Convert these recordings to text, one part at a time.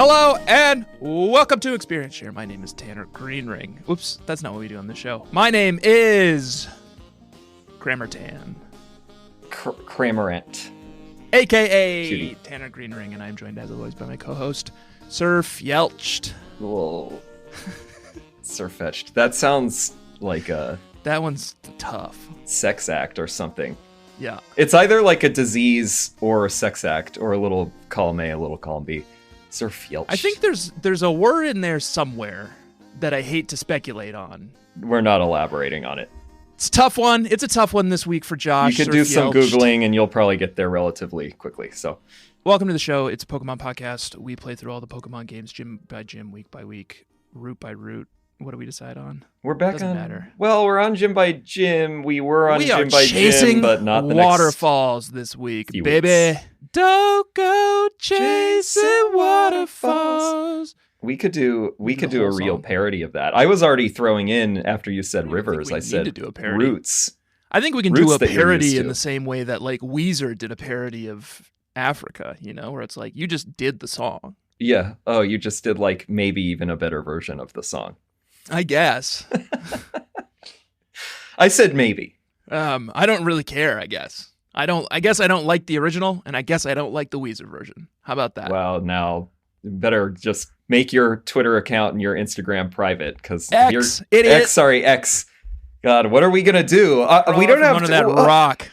Hello and welcome to Experience Share. My name is Tanner Greenring. Oops, that's not what we do on the show. My name is Kramertan. Kramerant. A.K.A. Judy. Tanner Greenring, and I'm joined as always by my co-host, Sir Fjelched. Whoa. Surfetched. That sounds like a That one's tough. sex act or something. Yeah. It's either like a disease or a sex act or a little column A, a little column B. Surfetched. I think there's a word in there somewhere that I hate to speculate on. We're not elaborating on it. It's a tough one. It's a tough one this week for Josh. You could do some Googling and you'll probably get there relatively quickly. So, welcome to the show. It's a Pokemon podcast. We play through all the Pokemon games, gym by gym, week by week, route by route. What do we decide on? We're back Doesn't on. Matter. Well, we're on gym by gym. We were on gym by chasing gym, but not the Waterfalls this week, few baby. weeks. Don't go chasing waterfalls. We could do a whole real song. parody of that. I was already throwing in after you said rivers. I said to do a parody. roots. I think we can Roots do a that you're parody used in to. the same way that like Weezer did a parody of Africa, you know, where it's like you just did the song. Yeah. Oh, you just did like maybe even a better version of the song. I guess. I said maybe. I don't really care, I guess. I guess I don't like the original, and I guess I don't like the Weezer version. How about that? Well, now better just make your Twitter account and your Instagram private because idiot. X. God, what are we gonna do? We don't have under to. that rock.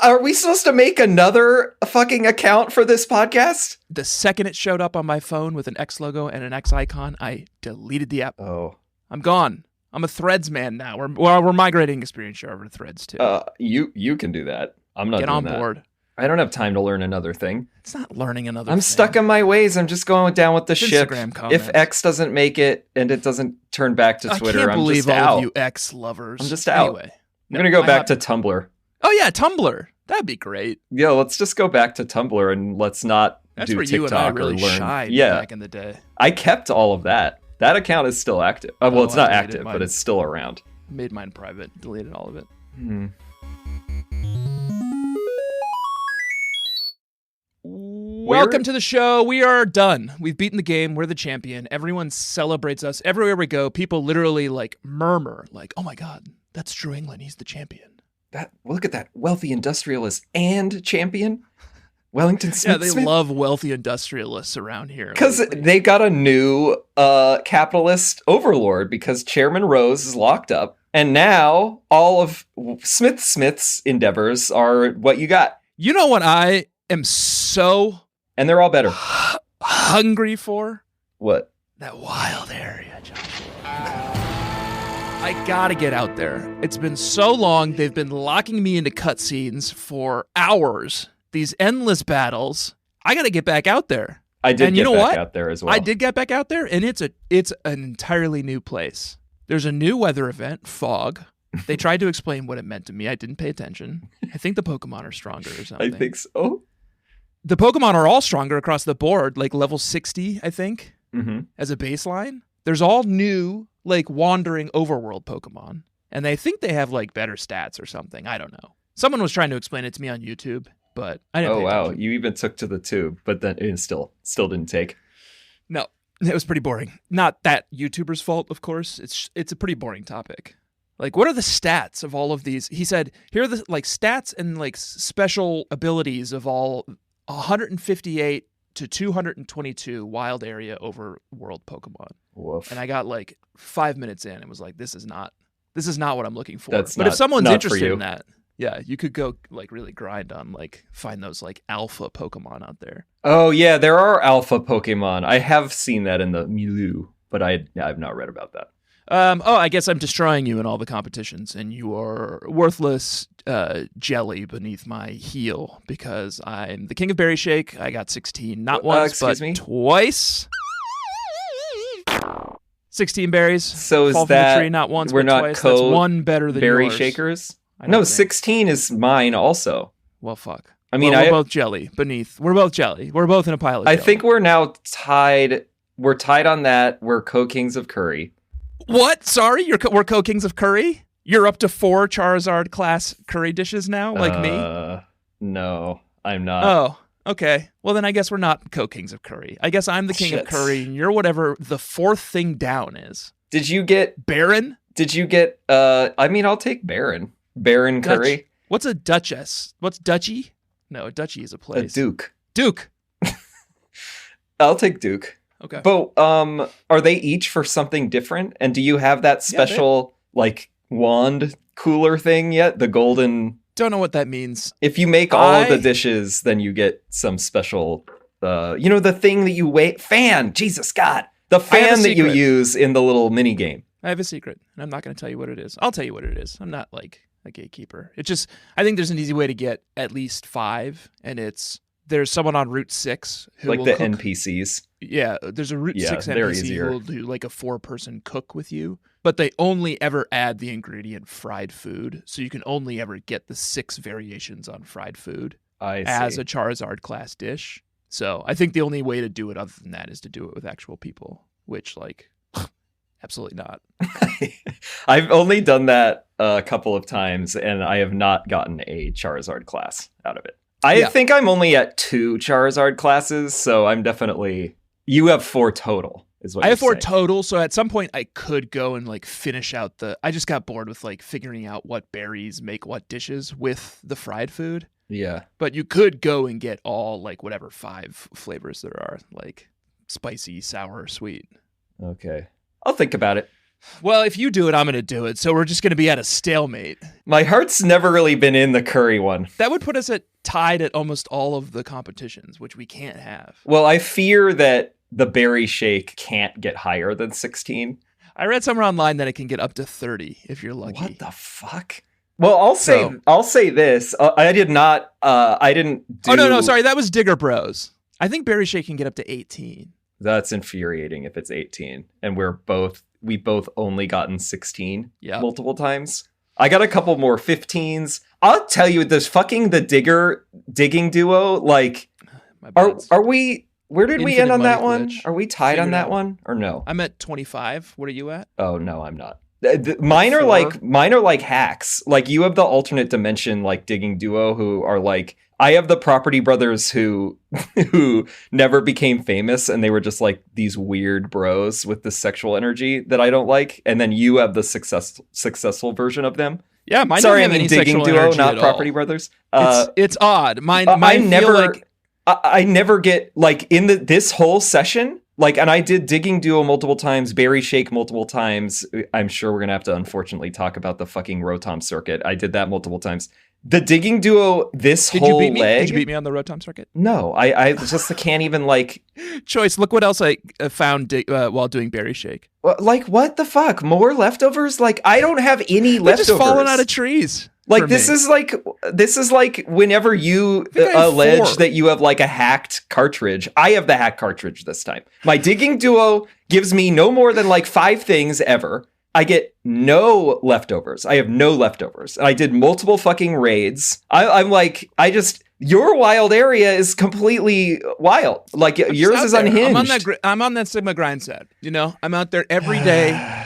Are we supposed to make another fucking account for this podcast? The second it showed up on my phone with an X logo and an X icon, I deleted the app. Oh. I'm gone. I'm a Threads man now. We're migrating Experience Share over to Threads too. You can do that. I'm not Get doing on that. board. I don't have time to learn another thing. It's not learning another I'm thing. stuck in my ways. I'm just going down with the ship. Instagram comments. If X doesn't make it and it doesn't turn back to Twitter, I can't I'm believe just all out. of you X lovers. I'm just out. Anyway, I'm going to go back to Tumblr. Oh yeah, Tumblr. That'd be great. Yeah, let's just go back to Tumblr and let's not That's do where TikTok you and I really or learn. shined Yeah, back in the day. I kept all of that. That account is still active. Well, Oh, it's not I deleted active, mine. but it's still around. Made mine private. Deleted all of it. Hmm. Welcome to the show. We are done. We've beaten the game. We're the champion. Everyone celebrates us. Everywhere we go, people literally like murmur, like, "Oh my God, that's Drew England. He's the champion." Look at that wealthy industrialist and champion, Wellington Smith. Yeah, they love wealthy industrialists around here. Because lately. they got a new capitalist overlord because Chairman Rose is locked up. And now all of Smith's endeavors are what you got. You know what I am so And they're all better. hungry for? What? That wild area, Joshua. I gotta get out there. It's been so long. They've been locking me into cutscenes for hours. These endless battles. I gotta get back out there. I did And you get know back what? out there as well. I did get back out there, and it's an entirely new place. There's a new weather event, fog. They tried to explain what it meant to me. I didn't pay attention. I think the Pokemon are stronger or I something. think so. The Pokemon are all stronger across the board, like level 60, I think, Mm-hmm. as a baseline. There's all new, like, wandering overworld Pokemon. And they think they have, like, better stats or something. I don't know. Someone was trying to explain it to me on YouTube, but I didn't Oh, pay wow. attention. You even took to the tube, but then it still didn't take. No, it was pretty boring. Not that YouTuber's fault, of course. It's a pretty boring topic. Like, what are the stats of all of these? He said, here are the, like, stats and, like, special abilities of all 158 to 222 wild area overworld Pokemon. Woof. And I got like 5 minutes in and was like, this is not what I'm looking for. That's but if not- someone's not for interested you. in that, yeah, you could go like really grind on like find those like alpha Pokemon out there. Oh, yeah, there are alpha Pokemon. I have seen that in the milieu, but I've not read about that. I guess I'm destroying you in all the competitions, and you are worthless jelly beneath my heel because I'm the king of Berry Shake. I got 16, not once, excuse but me? twice. 16 berries. So is fall from that the tree, not once, we're but not twice. That's one better than berry yours. shakers? I don't No, think. 16 is mine also. Well, fuck. I mean, we're both jelly beneath. We're both jelly. We're both in a pile of jelly. I think we're now tied. We're tied on that. We're co-kings of curry. What? Sorry? We're co-kings of curry? You're up to 4 Charizard class curry dishes now, like me? No, I'm not. Oh. Okay. Well, then I guess we're not co-kings of curry. I guess I'm the king of curry, and you're whatever the fourth thing down is. Did you get Baron? Did you get? I mean, I'll take Baron. Baron curry. What's a duchess? What's duchy? No, a duchy is a place. A duke. Duke. I'll take Duke. Okay. But are they each for something different? And do you have that special like wand cooler thing yet? The golden. Don't know what that means. If you make all of the dishes, then you get some special. The thing that you fan. Jesus God, the fan that you use in the little mini game. I have a secret, and I'm not going to tell you what it is. I'll tell you what it is. I'm not like a gatekeeper. It's just I think there's an easy way to get at least 5, and there's someone on Route 6 who like will the cook. NPCs. Yeah, there's a Route 6 NPC who will do like a 4-person cook with you, but they only ever add the ingredient fried food, so you can only ever get the 6 variations on fried food as a Charizard class dish. So I think the only way to do it other than that is to do it with actual people, which like absolutely not. I've only done that a couple of times, and I have not gotten a Charizard class out of it. I think I'm only at 2 Charizard classes, so I'm definitely... You have 4 total, is what I have 4 saying. Total, so at some point I could go and like finish out I just got bored with like figuring out what berries make what dishes with the fried food. Yeah. But you could go and get all like whatever 5 flavors there are, like spicy, sour, sweet. Okay. I'll think about it. Well, if you do it, I'm going to do it. So we're just going to be at a stalemate. My heart's never really been in the curry one. That would put us tied at almost all of the competitions, which we can't have. Well, I fear that the berry shake can't get higher than 16. I read somewhere online that it can get up to 30 if you're lucky. What the fuck? Well, I'll say this. I didn't do... Oh, no, sorry. That was Digger Bros. I think berry shake can get up to 18. That's infuriating if it's 18. And we both only gotten 16 multiple times. I got a couple more 15s. I'll tell you, the digging duo, like, are we, where did we end on that one? Are we tied on that one or no? I'm at 25. What are you at? Oh, no, I'm not. Mine are like hacks. Like you have the alternate dimension, like digging duo who are like, I have the Property Brothers who never became famous, and they were just like these weird bros with this sexual energy that I don't like. And then you have the successful version of them. Yeah, mine. Sorry, I mean digging duo, not Property Brothers. It's odd. I never get like in this whole session. Like, and I did digging duo multiple times, berry shake multiple times. I'm sure we're gonna have to unfortunately talk about the fucking Rotom circuit. I did that multiple times. The digging duo, whole leg. Did you beat me on the Rotom circuit? No, I just can't even like. Choice. Look what else I found while doing berry shake. Like what the fuck? More leftovers? Like I don't have any leftovers. They're just falling out of trees. Like this is like whenever you allege that you have like a hacked cartridge. I have the hacked cartridge this time. My digging duo gives me no more than like 5 things ever. I get no leftovers. I have no leftovers. I did multiple fucking raids. I'm like, your wild area is completely wild. Like yours is unhinged. I'm on that Sigma grind set. You know, I'm out there every day.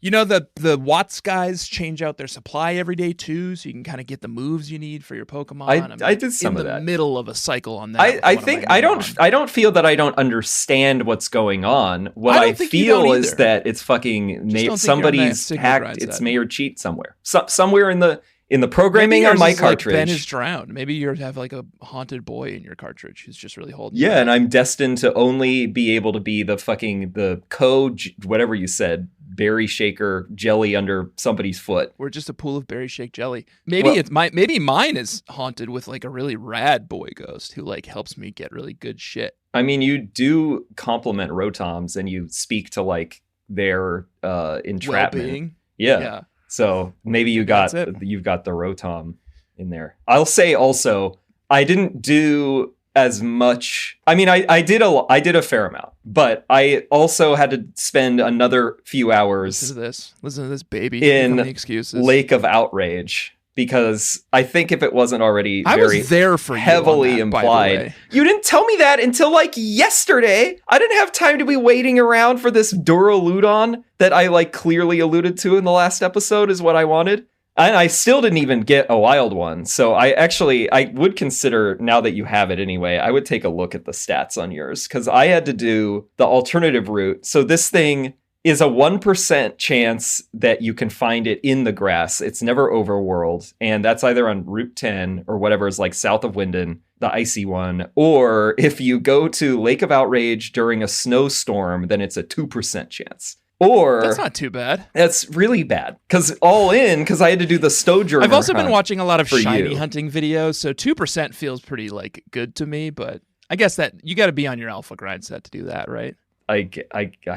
You know, the Watts guys change out their supply every day too, so you can kind of get the moves you need for your Pokemon. I did some of that. In the middle of a cycle on that. I think I don't feel that I don't understand what's going on. What I feel is that it's fucking somebody's hacked its mayor cheat somewhere. Somewhere in the programming on my cartridge. Like Ben is drowned. Maybe you have like a haunted boy in your cartridge who's just really holding. Yeah, and I'm destined to only be able to be the code, whatever you said, berry shaker jelly under somebody's foot. We're just a pool of berry shake jelly. Maybe mine is haunted with like a really rad boy ghost who like helps me get really good shit. I mean, you do compliment Rotoms and you speak to like their entrapment. Well-being. Yeah. So maybe you've got the Rotom in there. I'll say also, I didn't do as much. I mean, I did a fair amount, but I also had to spend another few hours. Listen to this, baby. In excuses. Lake of Outrage, because I think if it wasn't already I was there for heavily you implied. You didn't tell me that until like yesterday. I didn't have time to be waiting around for this Duraludon that I like clearly alluded to in the last episode is what I wanted. And I still didn't even get a wild one. So I would consider, now that you have it anyway, I would take a look at the stats on yours, because I had to do the alternative route. So this thing is a 1% chance that you can find it in the grass. It's never overworld. And that's either on Route 10 or whatever is like south of Winden, the icy one. Or if you go to Lake of Outrage during a snowstorm, then it's a 2% chance. Or that's not too bad. That's really bad. Because I had to do the Stogermer. I've also been watching a lot of shiny hunting videos, so 2% feels pretty like good to me, but I guess that you got to be on your alpha grind set to do that, right? I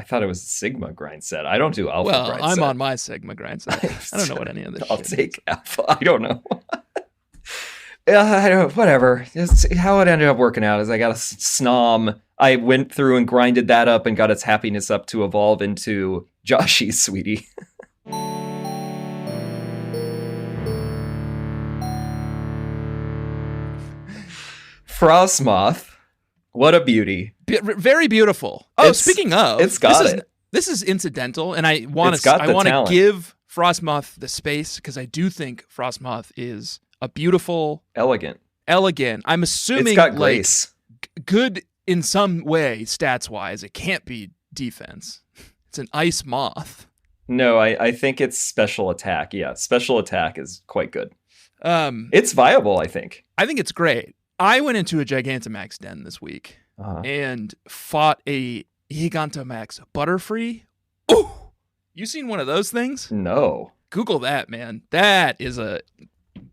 thought it was a Sigma grind set. I don't do alpha grind set. Well, I'm on my Sigma grind set. I don't know what any of this I'll shit take is. alpha. I don't know. I don't know. Whatever. How it ended up working out is I got a Snom. I went through and grinded that up and got its happiness up to evolve into Joshy's Sweetie. Frostmoth. What a beauty. Very beautiful. Oh, speaking of, this is incidental, and I want to give Frostmoth the space, because I do think Frostmoth is a beautiful, elegant. I'm assuming it's got grace. Good in some way, stats wise. It can't be defense. It's an ice moth. No, I think it's special attack. Yeah, special attack is quite good. It's viable, I think. I think it's great. I went into a Gigantamax den this week and fought a Gigantamax Butterfree. Ooh! You seen one of those things? No. Google that, man. That is a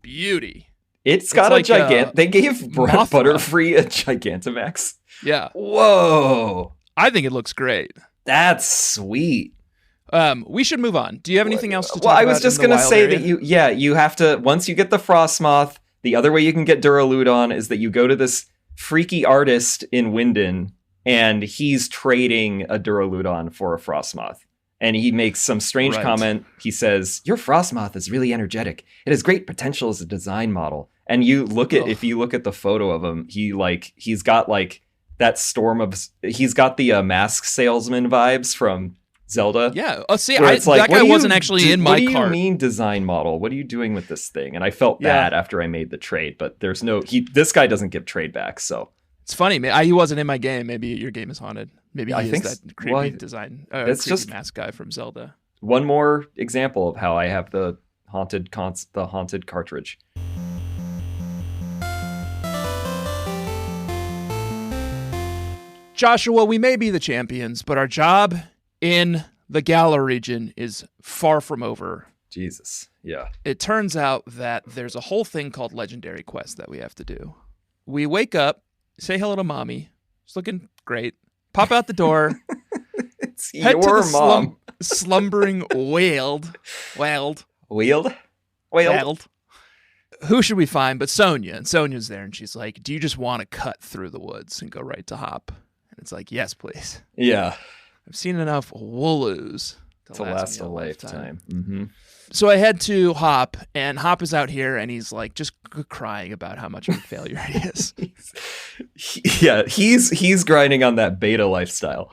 beauty. It's got like they gave Butterfree a Gigantamax. Yeah. Whoa. I think it looks great. That's sweet. We should move on. Do you have anything else to talk about? Well, I was just going to say that you have to, once you get the Frostmoth, the other way you can get Duraludon is that you go to this freaky artist in Winden, and he's trading a Duraludon for a Frostmoth. And he makes some strange comment. He says, "Your Frostmoth is really energetic. It has great potential as a design model." And you look at, if you look at the photo of him, he's got like that he's got the mask salesman vibes from Zelda. Yeah. Oh, see, that guy wasn't actually in my cart. What do you mean design model? What are you doing with this thing? And I felt bad after I made the trade, but this guy doesn't give trade back, so. It's funny. He wasn't in my game. Maybe your game is haunted. Maybe he is that creepy design. It's just mask guy from Zelda. One more example of how I have the haunted cartridge. Joshua, we may be the champions, but our job in the Galar region is far from over. Jesus. Yeah. It turns out that there's a whole thing called Legendary Quest that we have to do. We wake up, say hello to mommy. She's looking great. Pop out the door. It's head your to the mom. Slumbering Wailed. Who should we find but Sonia? And Sonia's there, and she's like, "Do you just want to cut through the woods and go right to Hop?" And it's like, "Yes, please." Yeah. I've seen enough Wooloos to last a lifetime. Mm-hmm. So I head to Hop, and Hop is out here, and he's like just crying about how much of a failure he is. He's grinding on that beta lifestyle.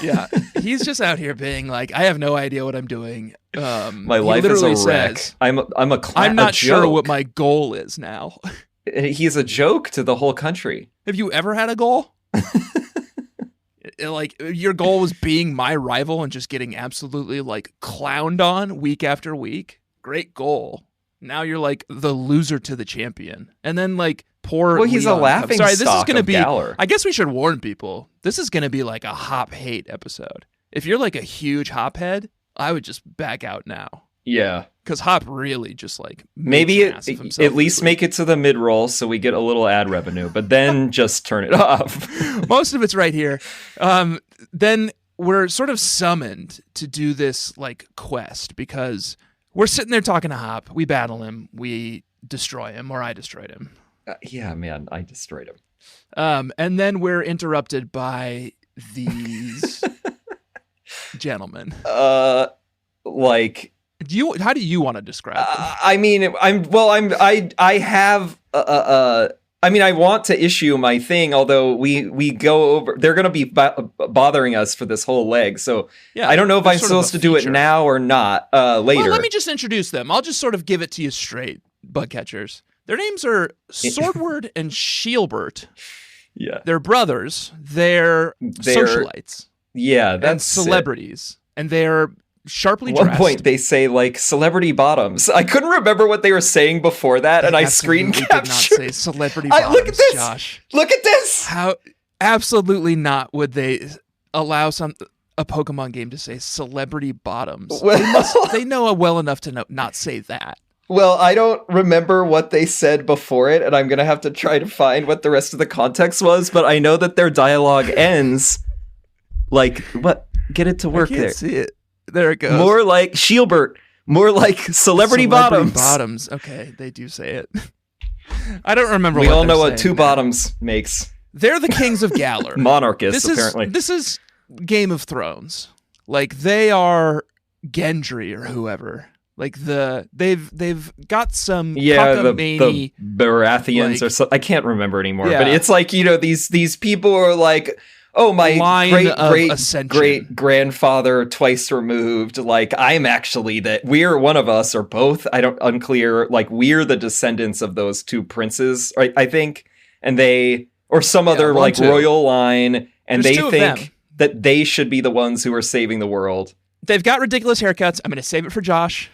Yeah, he's just out here being like, "I have no idea what I'm doing. My life is a wreck. I'm not sure what my goal is now." He's a joke to the whole country. Have you ever had a goal? Like, your goal was being my rival and just getting absolutely like clowned on week after week. Great goal. Now you're like the loser to the champion, and then like poor. Well, he's Leon a laughing stock. This is gonna be. Galar. I guess we should warn people. This is gonna be like a Hop hate episode. If you're like a huge Hop head, I would just back out now. Yeah, because Hop really just like maybe at least make it to the mid roll so we get a little ad revenue, but then just turn it off. Most of it's right here. Then we're sort of summoned to do this like quest because we're sitting there talking to Hop. We battle him. We destroy him, or I destroyed him. Yeah, man, I destroyed him. And then we're interrupted by these gentlemen. Like. How do you want to describe them? I mean, I have I mean, I want to issue my thing, although we go over. They're going to be bothering us for this whole leg, so I don't know if I'm supposed to do it now or not. Later. Well, let me just introduce them. I'll just sort of give it to you straight, bug catchers. Their names are Swordward and Shielbert. Yeah, they're brothers. They're socialites. Yeah, that's and celebrities, and they're sharply dressed. At one point, they say like celebrity bottoms. I couldn't remember what they were saying before that, and I screen captured. Did not say celebrity bottoms. Look at this, Josh. Look at this. How absolutely not would they allow a Pokemon game to say celebrity bottoms? Well, they know well enough to not say that. Well, I don't remember what they said before it, and I'm going to have to try to find what the rest of the context was, but I know that their dialogue ends like, what? Get it to work there. I can't see it. There it goes. More like Shielbert. More like celebrity bottoms. Bottoms. Okay, they do say it. I don't remember we what all know what saying. two bottoms makes. They're the kings of Galar. Monarchists, apparently. This is Game of Thrones. Like, they are Gendry or whoever. Like they've got some the Baratheons or so. I can't remember anymore. Yeah. But it's like, you know, these people are like, oh, my great grandfather twice removed. Like, I'm actually we're one of us or both. Unclear. Like, we're the descendants of those two princes, right? I think, and they or some other like royal line, and There's they think that they should be the ones who are saving the world. They've got ridiculous haircuts. I'm going to save it for Josh.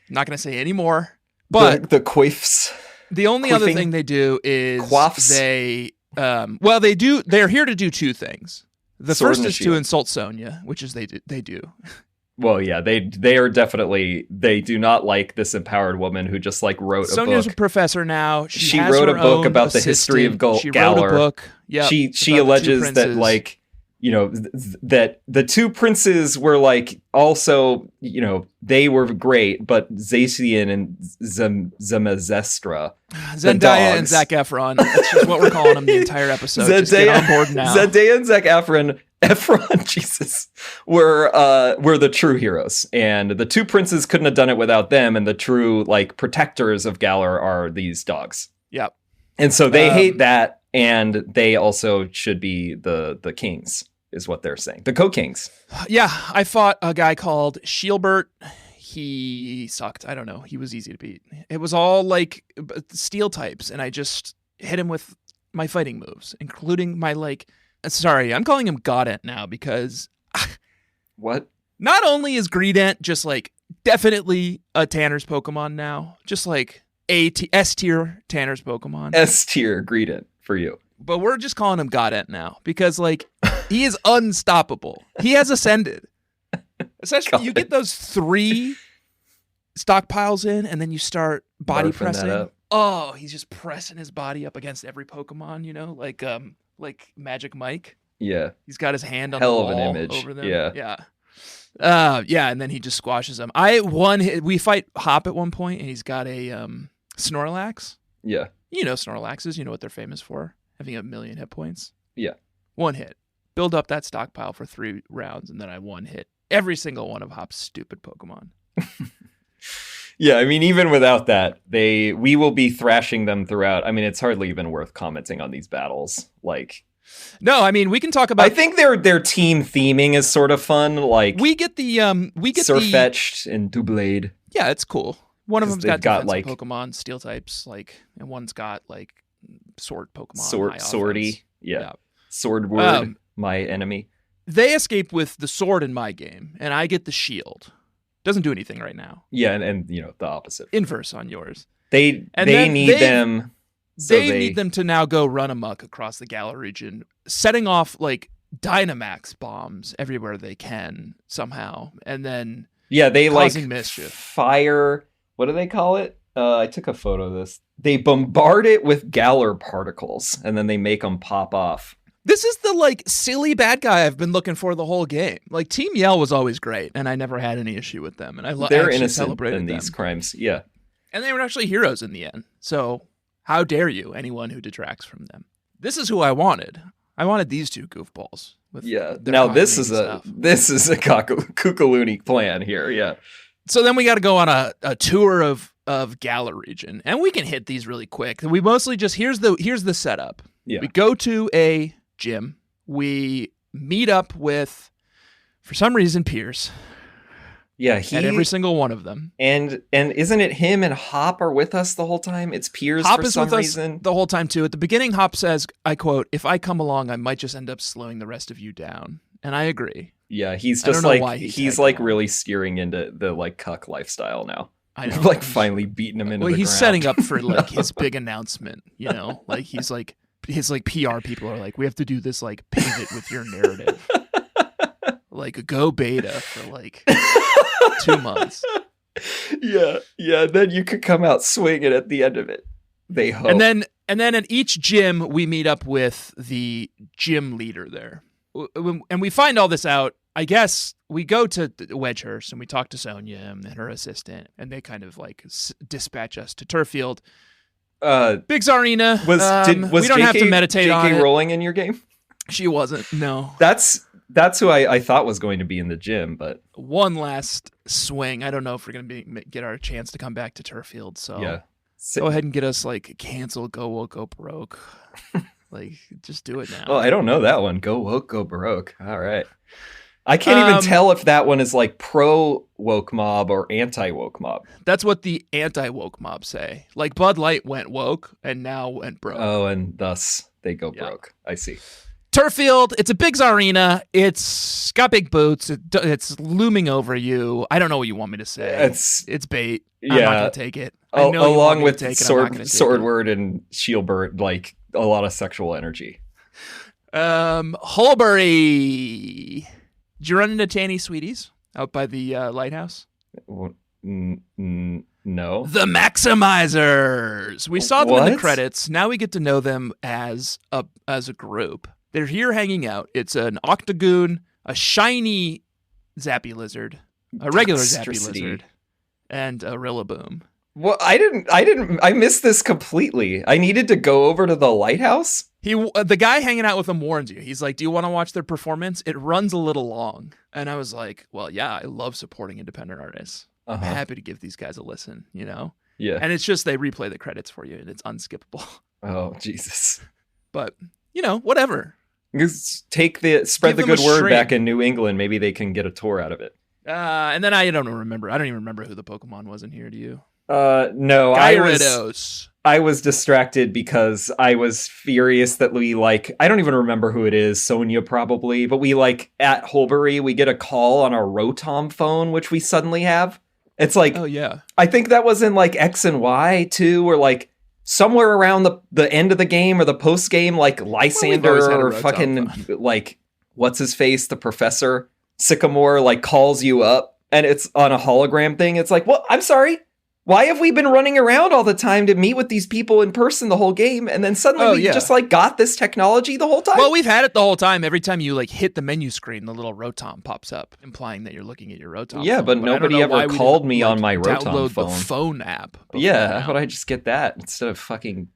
I'm not going to say any more. But the coifs. The only other thing they do is they they're here to do two things. The first is to insult Sonya, which is they do. Well, yeah, they are definitely, they do not like this empowered woman who just like wrote a book. Sonya's a professor now. She wrote a book about the history of Galar. She wrote a book. Yeah. She alleges that like, you know, that the two princes were like also, you know, they were great, but Zacian and Zemazestra, Zendaya and Zac Efron. That's just what we're calling them the entire episode. Just get on board now. Zendaya and Zac Efron, Jesus, were the true heroes, and the two princes couldn't have done it without them. And the true like protectors of Galar are these dogs. Yep. And so they hate that, and they also should be the kings, is what they're saying. The co-kings. Yeah, I fought a guy called Shielbert. He sucked. I don't know. He was easy to beat. It was all like steel types, and I just hit him with my fighting moves, including my like. Sorry, I'm calling him Godent now because. What? Not only is Greedent just like definitely a Tanner's Pokemon now, just like S tier Tanner's Pokemon. S tier Greedent for you. But we're just calling him Godent now because like he is unstoppable. He has ascended. Essentially, you get those 3 stockpiles in, and then you start body pressing. Oh, he's just pressing his body up against every Pokemon, you know, like Magic Mike. Yeah, he's got his hand on the wall of an image over them. Yeah. And then he just squashes them. We fight Hop at one point, and he's got a Snorlax. Yeah, you know Snorlaxes. You know what they're famous for, having 1,000,000 hit points. Yeah, 1 hit. Build up that stockpile for 3 rounds, and then I 1 hit every single one of Hop's stupid Pokemon. Yeah, I mean, even without that, we will be thrashing them throughout. I mean, it's hardly even worth commenting on these battles. Like, no, I mean, we can talk about. I think their team theming is sort of fun. Like, we get Sirfetch'd and Doublade. Yeah, it's cool. One of them's got like Pokemon, steel types, like, and one's got like sword Pokemon. Swordy, yeah. Swordward, my enemy. They escape with the sword in my game, and I get the shield. Doesn't do anything right now. Yeah, and you know, the opposite. Inverse on yours. They need them to now go run amok across the Galar region, setting off like Dynamax bombs everywhere they can somehow, and then they causing like mischief. Fire. What do they call it? I took a photo of this. They bombard it with Galar particles, and then they make them pop off. This is the like silly bad guy I've been looking for the whole game. Like Team Yell was always great, and I never had any issue with them. And they're innocent in these crimes, yeah. And they were actually heroes in the end. So how dare you, anyone who detracts from them? This is who I wanted. I wanted these 2 goofballs. Now this is a Kukaloony plan here, yeah. So then we got to go on a tour of of Galar region, and we can hit these really quick. We mostly just here's the setup. Yeah. We go to a gym. We meet up with, for some reason, Pierce. Yeah, at every single one of them. And isn't it him and Hop are with us the whole time? It's Piers Hop for is some with reason. us the whole time too. At the beginning, Hop says, I quote, "If I come along, I might just end up slowing the rest of you down." And I agree. Yeah, he's just like he's like really steering into the like cuck lifestyle now. I know. Like finally beating him into the ground. He's setting up for like his big announcement, you know? Like he's like his like PR people are like, we have to do this like pivot with your narrative. Like go beta for like 2 months. Yeah. Then you could come out swinging at the end of it. They hope. And then at each gym we meet up with the gym leader there, and we find all this out. I guess we go to Wedgehurst and we talk to Sonia and her assistant, and they kind of like dispatch us to Turffield. Big Czarina. Was we don't have to meditate on it. JK Rowling in your game? She wasn't. No. That's who I thought was going to be in the gym, but one last swing. I don't know if we're going to get our chance to come back to Turffield. So yeah. Go ahead and get us like canceled. Go woke, go broke. Like just do it now. Oh, I don't know that one. Go woke, go broke. All right. I can't even tell if that one is like pro woke mob or anti woke mob. That's what the anti woke mob say. Like Bud Light went woke and now went broke. Oh, and thus they go broke. I see. Turffield, it's a big Czarina. It's got big boots. It's looming over you. I don't know what you want me to say. It's bait. I'm not going to take it. I know along with Swordward and Shieldbird, like a lot of sexual energy. Holbury. Did you run into Tanny Sweeties out by the lighthouse? No. The Maximizers. We saw them in the credits. Now we get to know them as a group. They're here hanging out. It's an Octagoon, a shiny Zappy Lizard, a regular Zappy Lizard, and a Rillaboom. Well, I missed this completely. I needed to go over to the lighthouse. The guy hanging out with them warns you. He's like, "Do you want to watch their performance? It runs a little long." And I was like, "Well, yeah, I love supporting independent artists. I'm happy to give these guys a listen, you know?" Yeah. And it's just they replay the credits for you, and it's unskippable. Oh, Jesus. But, you know, whatever. Spread the good word back in New England. Maybe they can get a tour out of it. And then I don't remember. I don't even remember who the Pokemon was in here. Do you? No. Gyarados. I was distracted because I was furious that we I don't even remember who it is. Sonia probably. But we at Holbury, we get a call on our Rotom phone, which we suddenly have. It's like, oh yeah. I think that was in X and Y too, or somewhere around the end of the game or the post game, Lysander or fucking what's his face, the professor Sycamore calls you up and it's on a hologram thing. It's like, well, I'm sorry. Why have we been running around all the time to meet with these people in person the whole game? And then suddenly just got this technology the whole time? Well, we've had it the whole time. Every time you hit the menu screen, the little Rotom pops up, implying that you're looking at your Rotom. Yeah, but nobody ever called me on my Rotom download phone. The phone app. Yeah, how would I just get that instead of fucking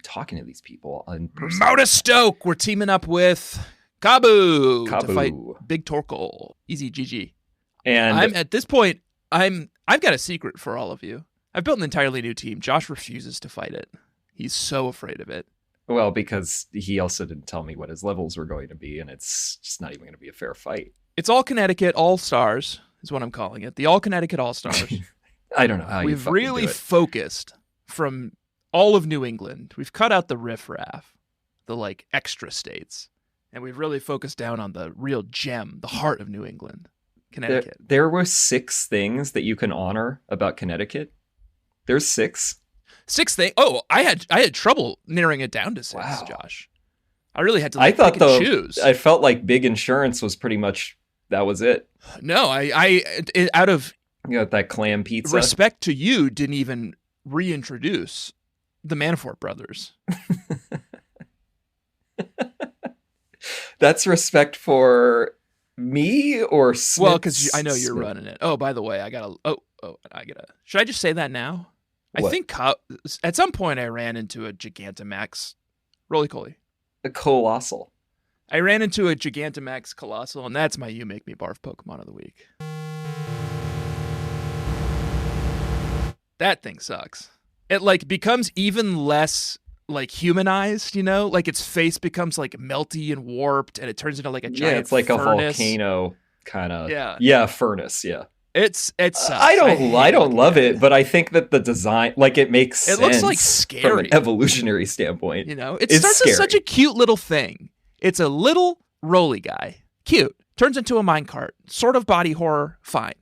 talking to these people in person? Mouta Stoke, we're teaming up with Kabu to fight Big Torkoal. Easy GG. And at this point, I've got a secret for all of you. I've built an entirely new team. Josh refuses to fight it. He's so afraid of it. Well, because he also didn't tell me what his levels were going to be, and it's just not even going to be a fair fight. It's All-Connecticut All-Stars is what I'm calling it. The All-Connecticut All-Stars. I don't know how We've really focused from all of New England. We've cut out the riffraff, the extra states, and we've really focused down on the real gem, the heart of New England, Connecticut. There were 6 things that you can honor about Connecticut. There's 6. 6 things. Oh, I had trouble narrowing it down to 6, wow. Josh. I really had to pick and choose. I felt like Big Insurance was pretty much, that was it. No, I out of that clam pizza. Respect to you, didn't even reintroduce the Manafort brothers. That's respect for me or Smith's? Well, because I know you're running it. Oh, by the way, I gotta. Should I just say that now? What? I think at some point I ran into a Gigantamax Roly-Poly. A Colossal. I ran into a Gigantamax Colossal, and that's my You Make Me Barf Pokemon of the week. That thing sucks. It like becomes even less like humanized, you know? Like its face becomes like melty and warped, and it turns into like a giant it's like furnace. A volcano kind of. Yeah, furnace. Yeah. It sucks. I don't love it, but I think that the design, like, it makes sense. It looks like scary from an evolutionary standpoint. You know, it starts as such a cute little thing. It's a little roly guy, cute. Turns into a minecart, sort of body horror, fine.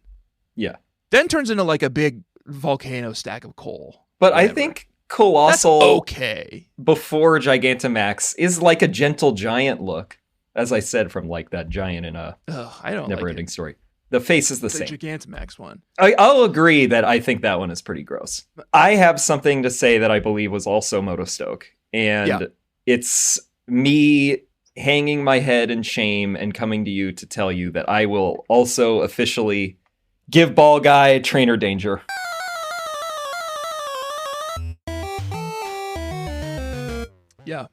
Yeah. Then turns into like a big volcano stack of coal. But whatever. I think Colossal, that's okay, before Gigantamax, is like a gentle giant look, as I said, from like that giant in a Never-Ending Story. The face is the same. The Gigantamax one. I'll agree that I think that one is pretty gross. I have something to say that I believe was also Motostoke, and it's me hanging my head in shame and coming to you to tell you that I will also officially give Ball Guy trainer danger. Yeah.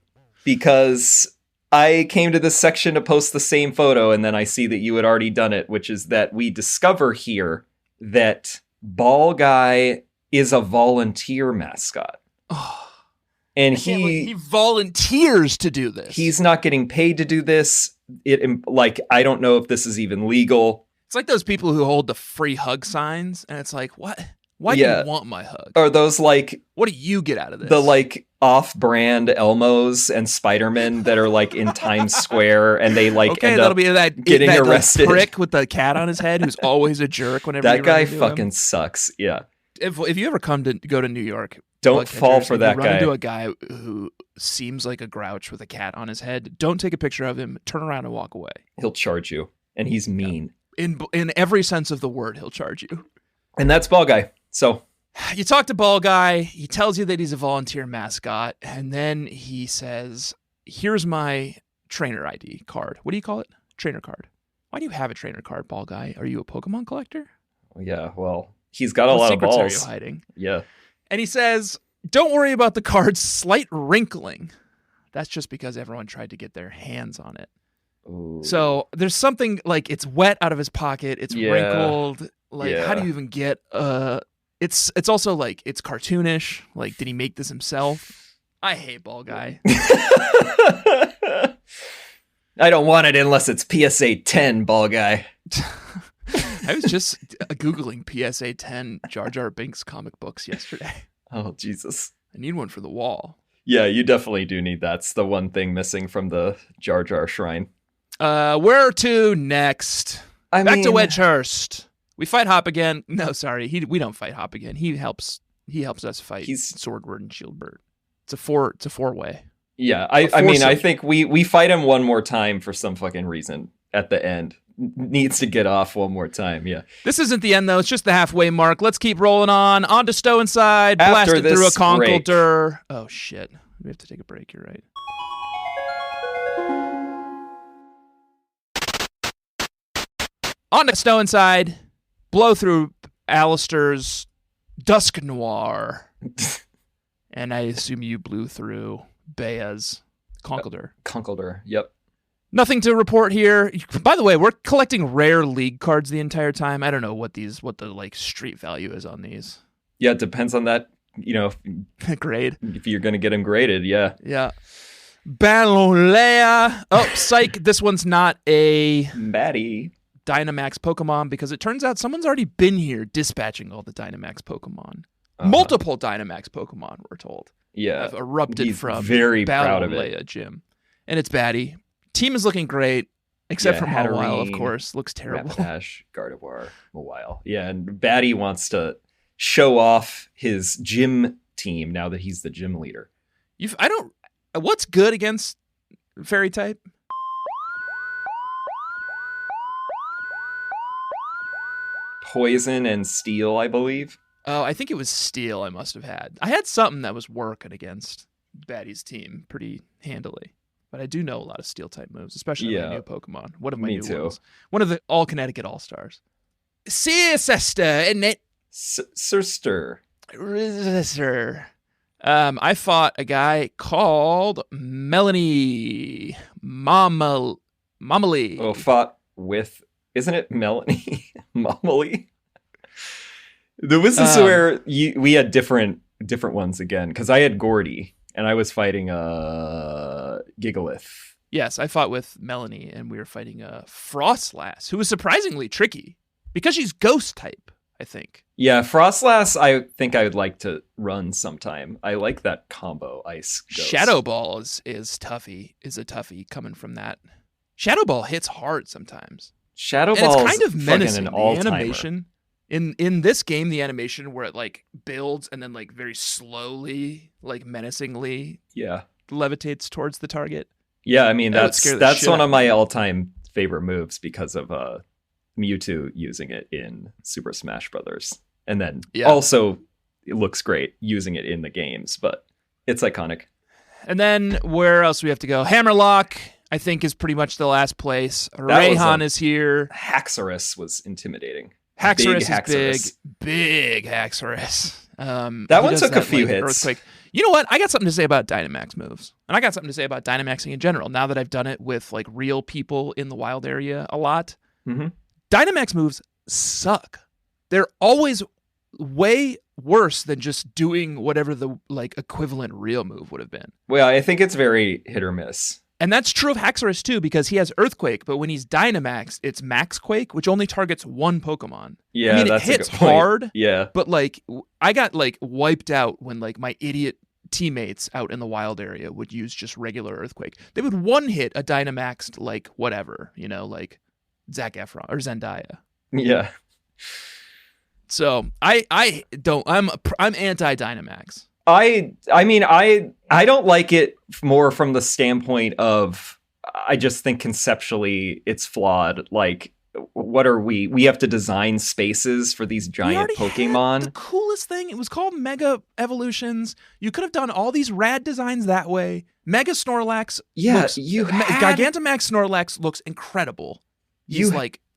Because I came to this section to post the same photo, and then I see that you had already done it, which is that we discover here that Ball Guy is a volunteer mascot. Oh, and he volunteers to do this. He's not getting paid to do this. I don't know if this is even legal. It's like those people who hold the free hug signs, and it's like, what? Why do you want my hug? Or those like, what do you get out of this? The like off-brand Elmos and Spider-Man that are like in Times Square, and they like end that'll up be that getting arrested. Like, prick with the cat on his head who's always a jerk whenever that guy fucking sucks. Yeah. If you ever go to New York, don't fall for that guy. Run into a guy who seems like a grouch with a cat on his head. Don't take a picture of him. Turn around and walk away. He'll charge you, and he's mean. In every sense of the word, he'll charge you. And that's Ball Guy. So you talk to Ball Guy. He tells you that he's a volunteer mascot, and then he says, "Here's my trainer ID card." What do you call it? Trainer card. Why do you have a trainer card, Ball Guy? Are you a Pokemon collector? Yeah. Well, he's got a lot of balls. What secrets are you hiding? Yeah. And he says, "Don't worry about the card's slight wrinkling. That's just because everyone tried to get their hands on it." Ooh. So there's something like it's wet out of his pocket. It's wrinkled. Like, how do you even get It's also like it's cartoonish. Like, did he make this himself? I hate Ball Guy. I don't want it unless it's PSA 10, Ball Guy. I was just Googling PSA 10 Jar Jar Binks comic books yesterday. Oh, Jesus. I need one for the wall. Yeah, you definitely do need that. It's the one thing missing from the Jar Jar shrine. Where to next? Back to Wedgehurst. We fight Hop again. No, sorry. We don't fight Hop again. He helps us fight Swordward and Shieldbird. It's a four-way. Yeah, I think we fight him one more time for some fucking reason at the end. Needs to get off one more time, yeah. This isn't the end, though. It's just the halfway mark. Let's keep rolling on. On to Stow Inside. Blast it through a Conkeldurr. Oh, shit. We have to take a break. You're right. On to Stow Inside. Blow through Alistair's Dusk Noir. And I assume you blew through Bea's Conkeldurr. Conkeldurr, yep. Nothing to report here. By the way, we're collecting rare league cards the entire time. I don't know what the like street value is on these. Yeah, it depends on that, grade. If you're going to get them graded, yeah. Yeah. Balolea. Oh, psych. This one's not a Batty Dynamax Pokemon because it turns out someone's already been here dispatching all the Dynamax Pokemon. Multiple Dynamax Pokemon, we're told. Yeah. Have erupted from very proud of it. Gym. And it's Batty. Team is looking great, except for Mawile, of course. Looks terrible. Rapidash, Gardevoir, Mawile. Yeah, and Batty wants to show off his gym team now that he's the gym leader. What's good against Fairy type? Poison and Steel, I believe. Oh, I think it was Steel I must have had. I had something that was working against Batty's team pretty handily. But I do know a lot of Steel-type moves, especially my new Pokemon. One of my new ones. One of the All-Connecticut All-Stars. Sister, isn't it? Sister. I fought a guy called Melanie Momily. Oh, fought with... Isn't it Melanie Momily? This is where we had different ones again, because I had Gordy and I was fighting Gigalith. Yes, I fought with Melanie and we were fighting Frostlass, who was surprisingly tricky because she's ghost type, I think. Yeah, Frostlass I think I would like to run sometime. I like that combo, Ice Ghost. Shadow Ball is a toughie coming from that. Shadow Ball hits hard sometimes. Shadow Ball is kind of menacing. An all-timer. The animation in this game, the animation where it like builds and then like very slowly, like menacingly, levitates towards the target. Yeah, I mean that's one of my all-time favorite moves because of Mewtwo using it in Super Smash Brothers, and then also it looks great using it in the games, but it's iconic. And then where else do we have to go? Hammerlock, I think, is pretty much the last place. Rayhan is here. Haxorus was intimidating. Haxorus is big Haxorus. That one took a few hits. Earthquake. You know what? I got something to say about Dynamax moves. And I got something to say about Dynamaxing in general, now that I've done it with like real people in the wild area a lot. Mm-hmm. Dynamax moves suck. They're always way worse than just doing whatever the like equivalent real move would have been. Well, I think it's very hit or miss. And that's true of Haxorus too, because he has Earthquake, but when he's Dynamaxed, it's Max Quake, which only targets one Pokemon. Yeah, I mean, that's it hits a good point. hard. Yeah, but like I got like wiped out when like my idiot teammates out in the wild area would use just regular Earthquake. They would one hit a Dynamaxed like whatever, like Zac Efron or Zendaya. Yeah. So I'm anti-Dynamax. I mean I don't like it more from the standpoint of I just think conceptually it's flawed. Like, what are we? We have to design spaces for these giant Pokemon. The coolest thing, it was called Mega Evolutions. You could have done all these rad designs that way. Mega Snorlax. Gigantamax Snorlax looks incredible. He's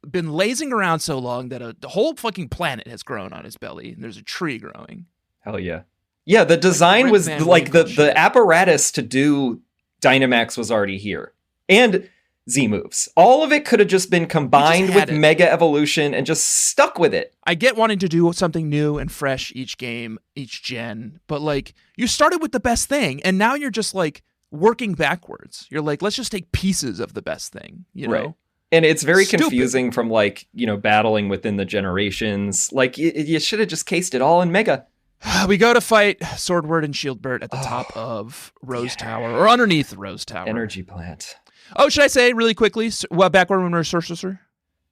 been lazing around so long that a whole fucking planet has grown on his belly, and there's a tree growing. Hell yeah. Yeah, the design was like the apparatus to do Dynamax was already here. And Z moves. All of it could have just been combined with Mega Evolution and just stuck with it. I get wanting to do something new and fresh each game, each gen, but like you started with the best thing and now you're just like working backwards. You're like, let's just take pieces of the best thing, Right. And it's very confusing from like, battling within the generations. Like you should have just cased it all in Mega. We go to fight Swordward and Shieldbert at the top of Rose Tower, or underneath Rose Tower. Energy plant. Oh, should I say really quickly, back when we were Sorcerer,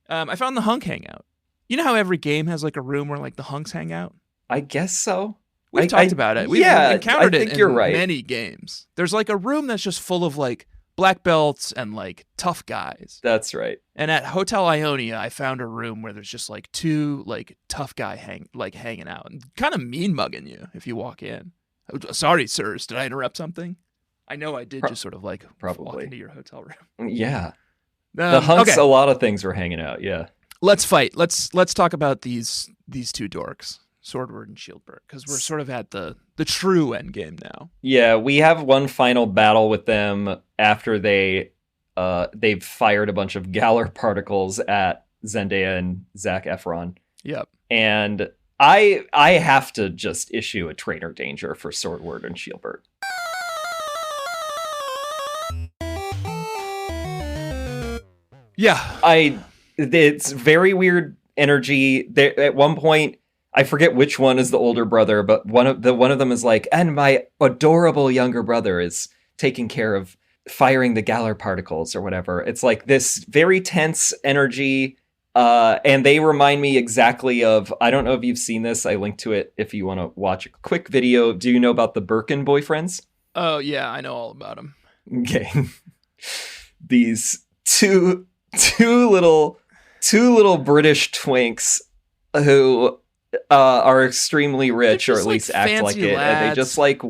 I found the Hunk Hangout. You know how every game has like a room where like the Hunks hang out? I guess so. We've talked about it. We've encountered it in many games. There's like a room that's just full of like black belts and like tough guys. That's right. And at Hotel Ionia, I found a room where there's just like two like tough guy hanging out and kind of mean mugging you if you walk in. Sorry, sirs, did I interrupt something? I know I did. Just sort of like walk into your hotel room. Yeah, the Hunks. Okay. A lot of things were hanging out. Yeah, let's fight. Let's talk about these two dorks, Swordward and Shieldbert, because we're sort of at the true end game now. Yeah, we have one final battle with them after they've fired a bunch of Galar particles at Zendaya and Zac Efron. Yep. And I have to just issue a trainer danger for Swordward and Shieldbert. Yeah. It's very weird energy. At one point, I forget which one is the older brother, but one of them is like, and my adorable younger brother is taking care of firing the Galar particles or whatever. It's like this very tense energy. And they remind me exactly of, I don't know if you've seen this. I linked to it if you want to watch a quick video. Do you know about the Birkin boyfriends? Oh yeah, I know all about them. Okay. These two little British twinks who are extremely rich, or at least act like it. And they just like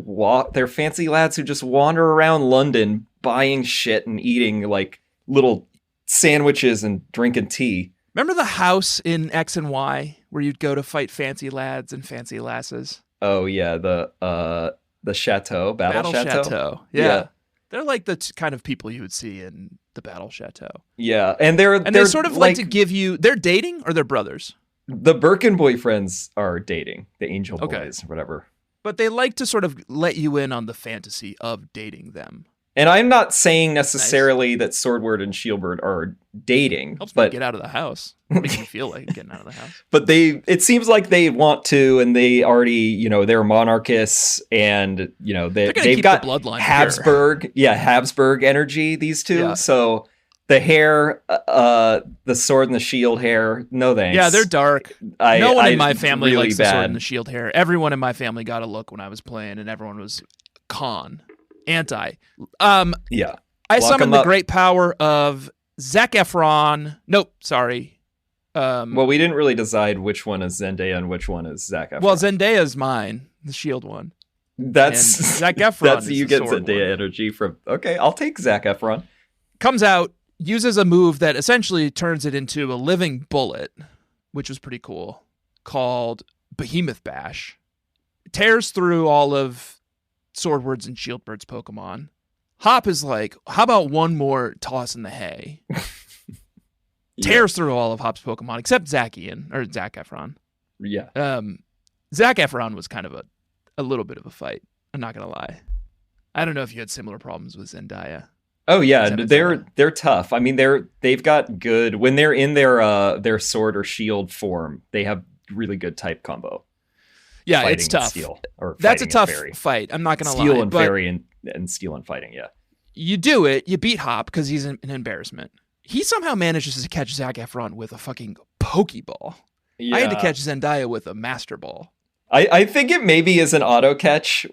they're fancy lads who just wander around London buying shit and eating like little sandwiches and drinking tea. Remember the house in X and Y where you'd go to fight fancy lads and fancy lasses? Oh yeah, the chateau, battle chateau. Yeah. They're like the kind of people you would see in the Battle Chateau. Yeah, and they sort of like to give you. They're dating or they're brothers. The Birkin boyfriends are dating, the Angel Okay. Boys, whatever. But they like to sort of let you in on the fantasy of dating them. And I'm not saying necessarily that Swordward and Shieldbird are dating, Helps me but get out of the house. Makes me feel like getting out of the house. but it seems like they want to, and they already, they're monarchists, and they've got the bloodline Habsburg, Habsburg energy. These two, Yeah. so the hair, the sword and the shield hair, no thanks. Yeah, they're dark. No one in my family likes the sword and the shield hair. Everyone in my family got a look when I was playing, and everyone was anti. Yeah. I summoned the great power of Zac Efron. Nope, sorry. Well, we didn't really decide which one is Zendaya and which one is Zac Efron. Well, Zendaya's mine, the shield one. That's Zac Efron. That's is you the get sword Zendaya one. energy from. Okay, I'll take Zac Efron. Comes out, uses a move that essentially turns it into a living bullet, which was pretty cool, called Behemoth Bash. Tears through all of Swordward's and Shieldbird's Pokemon. Hop is like, how about one more toss in the hay? Tears through all of Hop's Pokemon, except Zac Efron. Yeah. Zac Efron was kind of a little bit of a fight. I'm not going to lie. I don't know if you had similar problems with Zendaya. Oh yeah, they're tough. I mean, they've got good when they're in their sword or shield form. They have really good type combo. Yeah, it's tough. That's a tough fight. I'm not going to lie. Steel and fairy and steel and fighting. Yeah, you do it. You beat Hop because he's an embarrassment. He somehow manages to catch Zac Efron with a fucking Pokeball. Yeah. I had to catch Zendaya with a Master Ball. I think it maybe is an auto catch.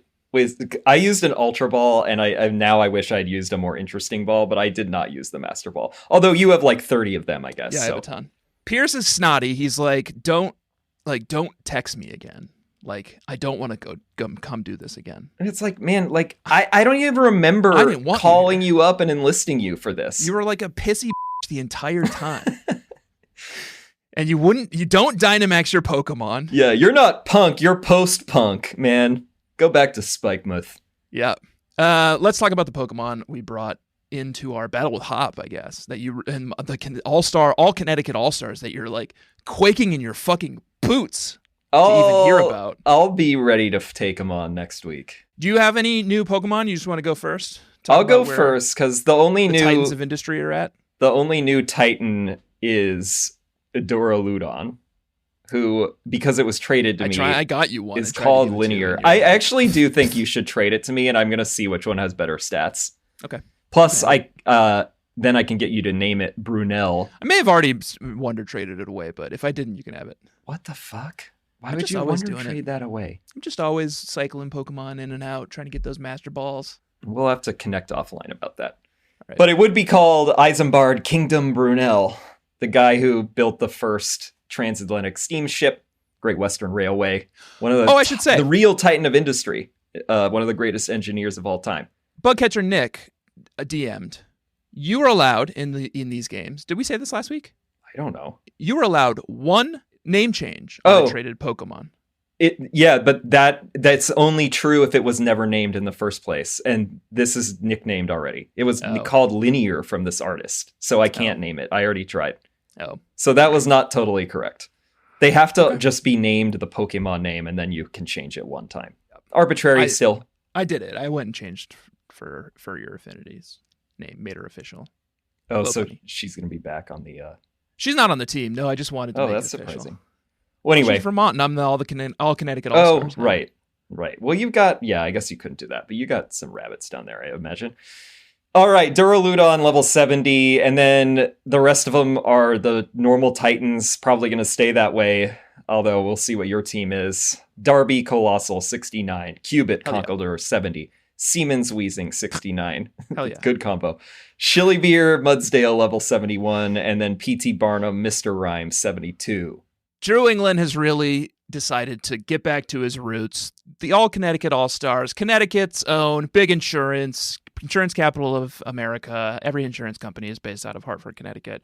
I used an Ultra Ball, and I wish I'd used a more interesting ball, but I did not use the Master Ball. Although you have like 30 of them, I guess. Yeah, I have a ton. Pierce is snotty. He's like, don't text me again. Like, I don't want to come do this again. And it's like, man, like I don't even remember calling you up and enlisting you for this. You were like a pissy the entire time. And you don't Dynamax your Pokemon. Yeah, you're not punk, you're post-punk, man. Go back to Spikemuth. Yeah. Let's talk about the Pokemon we brought into our battle with Hop, I guess. That you and the All-Connecticut All-Stars that you're like quaking in your fucking boots to even hear about. I'll be ready to take them on next week. Do you have any new Pokemon? You just want to go first? I'll go first because the only new Titans of Industry are at. The only new Titan is Duraludon, who, because it was traded to me, I got you one. Is called Linear. I actually do think you should trade it to me, and I'm gonna see which one has better stats. Okay. Plus, then I can get you to name it Brunel. I may have already Wonder traded it away, but if I didn't, you can have it. What the fuck? Why would you Wonder trade that away? I'm just always cycling Pokemon in and out, trying to get those Master Balls. We'll have to connect offline about that. Right. But it would be called Isambard Kingdom Brunel, the guy who built the first transatlantic steamship, Great Western Railway. One of the I should say the real Titan of industry, one of the greatest engineers of all time. Bugcatcher Nick DM'd. You were allowed in these games. Did we say this last week? I don't know. You were allowed one name change on a traded Pokemon. But that's only true if it was never named in the first place. And this is nicknamed already. It was called Linear from this artist. So I can't name it. I already tried. Oh. So that was not totally correct. They have to just be named the Pokemon name, and then you can change it one time. Arbitrary still. I did it. I went and changed for your affinities. Name, made her official. Oh, so she's going to be back on the... She's not on the team. No, I just wanted to make it official. That's surprising. Well, anyway. She's Vermont, and I'm the All-Connecticut All-Stars. Oh, right. Right. Well, you've got... Yeah, I guess you couldn't do that, but you got some rabbits down there, I imagine. All right, Duraludon level 70, and then the rest of them are the normal Titans, probably going to stay that way, although we'll see what your team is. Darby Colossal, 69. Cubit Conkeldurr, 70. Siemens Weezing, 69. Hell yeah. Good combo. Shillybeer, Mudsdale, level 71, and then P.T. Barnum, Mr. Rhyme, 72. Drew England has really decided to get back to his roots. The All-Connecticut All-Stars, Connecticut's own big insurance capital of America. Every insurance company is based out of Hartford, Connecticut.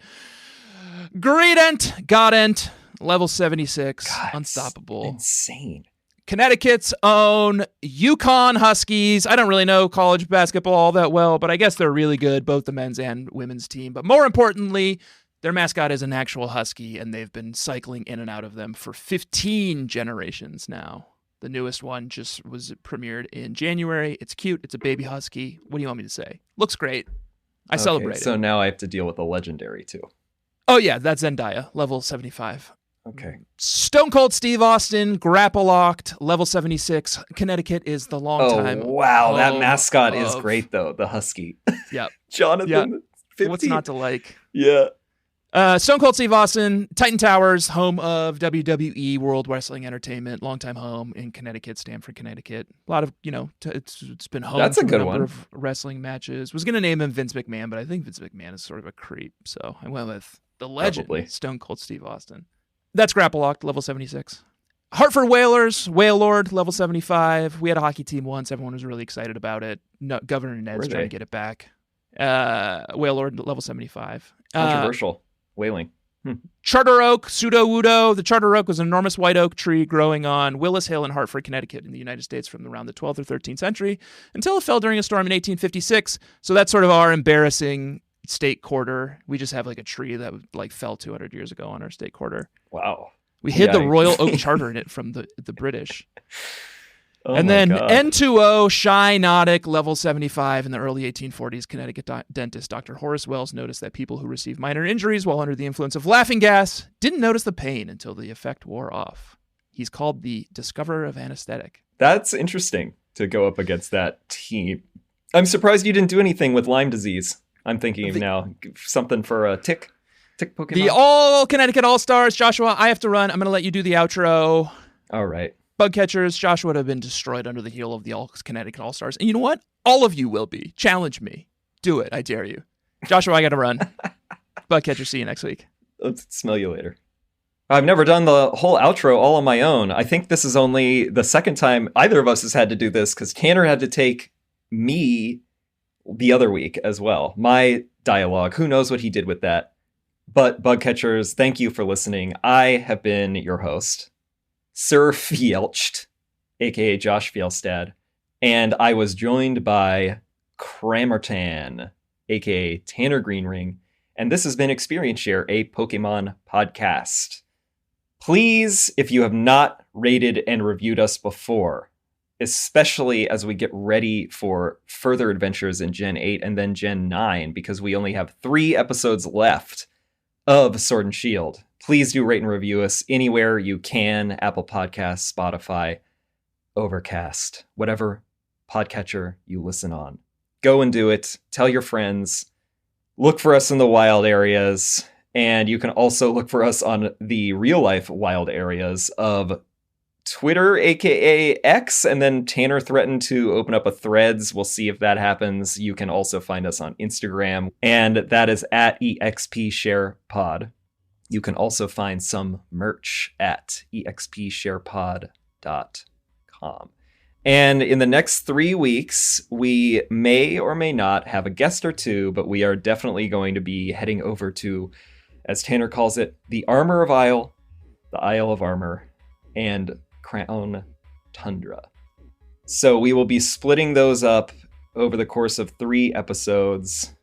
Godent, level 76, God, unstoppable. Insane. Connecticut's own Yukon Huskies. I don't really know college basketball all that well, but I guess they're really good, both the men's and women's team. But more importantly, Their mascot is an actual husky, and they've been cycling in and out of them for 15 generations now. The newest one just was premiered in January. It's cute. It's a baby husky. What do you want me to say? Looks great. I celebrate it. So now I have to deal with a legendary too. Oh, yeah. That's Zendaya, level 75. Okay. Stone Cold Steve Austin, grapple locked, level 76. Connecticut is the long time. Oh, wow. That mascot is great, though. The husky. Yep. Jonathan. 50. What's not to like? Yeah. Stone Cold Steve Austin, Titan Towers, home of WWE World Wrestling Entertainment, longtime home in Connecticut, Stamford, Connecticut. A lot of, it's been home That's to a good number one. of wrestling matches. Was going to name him Vince McMahon, but I think Vince McMahon is sort of a creep. So I went with the legend, Probably. Stone Cold Steve Austin. That's grapple locked, level 76. Hartford Whalers, Whale Lord, level 75. We had a hockey team once. Everyone was really excited about it. No, Governor Ned's trying to get it back. Whale Lord, level 75. Controversial. Whaling. Charter Oak, Pseudo-Wudo. The Charter Oak was an enormous white oak tree growing on Willis Hill in Hartford, Connecticut in the United States from around the 12th or 13th century until it fell during a storm in 1856. So that's sort of our embarrassing state quarter. We just have like a tree that fell 200 years ago on our state quarter. Wow. We hid the Royal Oak Charter in it from the British. Oh and then God. N2O, Shy Nautic, level 75. In the early 1840s, Connecticut dentist Dr. Horace Wells noticed that people who received minor injuries while under the influence of laughing gas didn't notice the pain until the effect wore off. He's called the discoverer of anesthetic. That's interesting to go up against that team. I'm surprised you didn't do anything with Lyme disease. I'm thinking of now something for a tick Pokemon. The All-Connecticut All-Stars. Joshua, I have to run. I'm going to let you do the outro. All right. Bug catchers, Joshua would have been destroyed under the heel of the All-Connecticut All-Stars. And you know what? All of you will be. Challenge me. Do it. I dare you. Joshua, I got to run. Bug catcher, see you next week. Let's smell you later. I've never done the whole outro all on my own. I think this is only the second time either of us has had to do this because Tanner had to take me the other week as well. My dialogue. Who knows what he did with that? But bug catchers, thank you for listening. I have been your host, Sir Fielcht, aka Josh Fielstad, and I was joined by Kramertan, aka Tanner Greenring, and this has been Experience Share, a Pokemon podcast. Please, if you have not rated and reviewed us before, especially as we get ready for further adventures in Gen 8 and then Gen 9, because we only have 3 episodes left of Sword and Shield. Please do rate and review us anywhere you can. Apple Podcasts, Spotify, Overcast, whatever podcatcher you listen on. Go and do it. Tell your friends. Look for us in the wild areas. And you can also look for us on the real life wild areas of Twitter, aka X, and then Tanner threatened to open up a Threads. We'll see if that happens. You can also find us on Instagram, and that is at EXPSharePod. You can also find some merch at expsharepod.com. And in the next 3 weeks, we may or may not have a guest or two, but we are definitely going to be heading over to, as Tanner calls it, the Armor of Isle, the Isle of Armor, and Crown Tundra. So we will be splitting those up over the course of 3 episodes.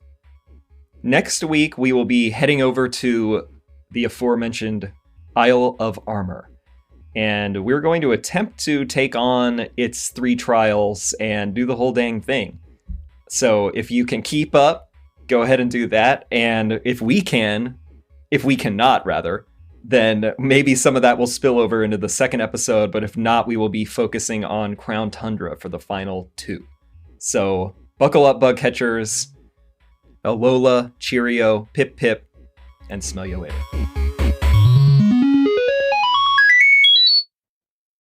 Next week, we will be heading over to the aforementioned Isle of Armor. And we're going to attempt to take on its 3 trials and do the whole dang thing. So if you can keep up, go ahead and do that. And if we cannot, then maybe some of that will spill over into the second episode, but if not, we will be focusing on Crown Tundra for the final 2. So buckle up, bug catchers. Alola, cheerio, pip pip, and smell you later.